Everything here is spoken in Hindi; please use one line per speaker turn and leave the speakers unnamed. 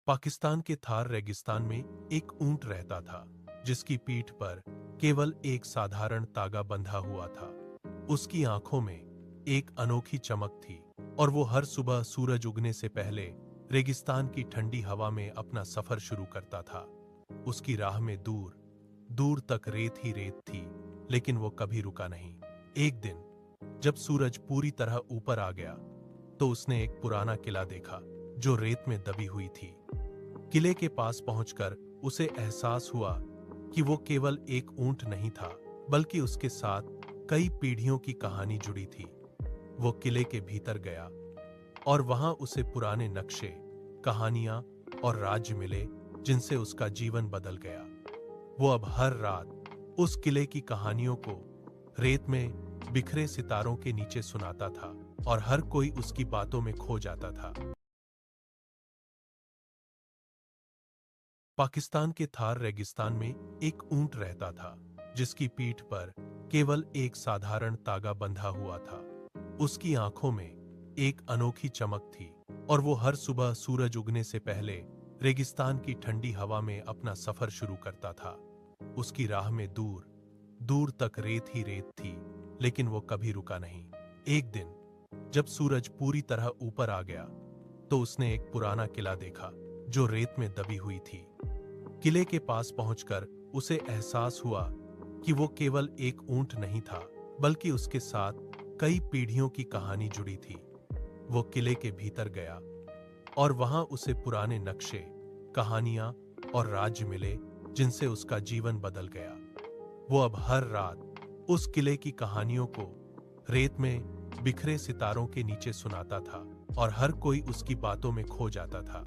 पाकिस्तान के थार रेगिस्तान में एक ऊंट रहता था जिसकी पीठ पर केवल एक साधारण तागा बंधा हुआ था। उसकी आंखों में एक अनोखी चमक थी और वो हर सुबह सूरज उगने से पहले रेगिस्तान की ठंडी हवा में अपना सफर शुरू करता था। उसकी राह में दूर दूर तक रेत ही रेत थी, लेकिन वो कभी रुका नहीं। एक दिन जब सूरज पूरी तरह ऊपर आ गया तो उसने एक पुराना किला देखा जो रेत में दबी हुई थी। किले के पास पहुंचकर उसे एहसास हुआ कि वो केवल एक ऊंट नहीं था, बल्कि उसके साथ कई पीढ़ियों की कहानी जुड़ी थी। वो किले के भीतर गया और वहां उसे पुराने नक्शे, कहानियां और राज्य मिले जिनसे उसका जीवन बदल गया। वो अब हर रात उस किले की कहानियों को रेत में बिखरे सितारों के नीचे सुनाता था और हर कोई उसकी बातों में खो जाता था। पाकिस्तान के थार रेगिस्तान में एक ऊंट रहता था जिसकी पीठ पर केवल एक साधारण तागा बंधा हुआ था। उसकी आंखों में एक अनोखी चमक थी और वो हर सुबह सूरज उगने से पहले रेगिस्तान की ठंडी हवा में अपना सफर शुरू करता था। उसकी राह में दूर दूर तक रेत ही रेत थी, लेकिन वो कभी रुका नहीं। एक दिन जब सूरज पूरी तरह ऊपर आ गया तो उसने एक पुराना किला देखा जो रेत में दबी हुई थी। किले के पास पहुंचकर उसे एहसास हुआ कि वो केवल एक ऊंट नहीं था, बल्कि उसके साथ कई पीढ़ियों की कहानी जुड़ी थी। वो किले के भीतर गया और वहां उसे पुराने नक्शे, कहानियां और राज्य मिले जिनसे उसका जीवन बदल गया। वो अब हर रात उस किले की कहानियों को रेत में बिखरे सितारों के नीचे सुनाता था और हर कोई उसकी बातों में खो जाता था।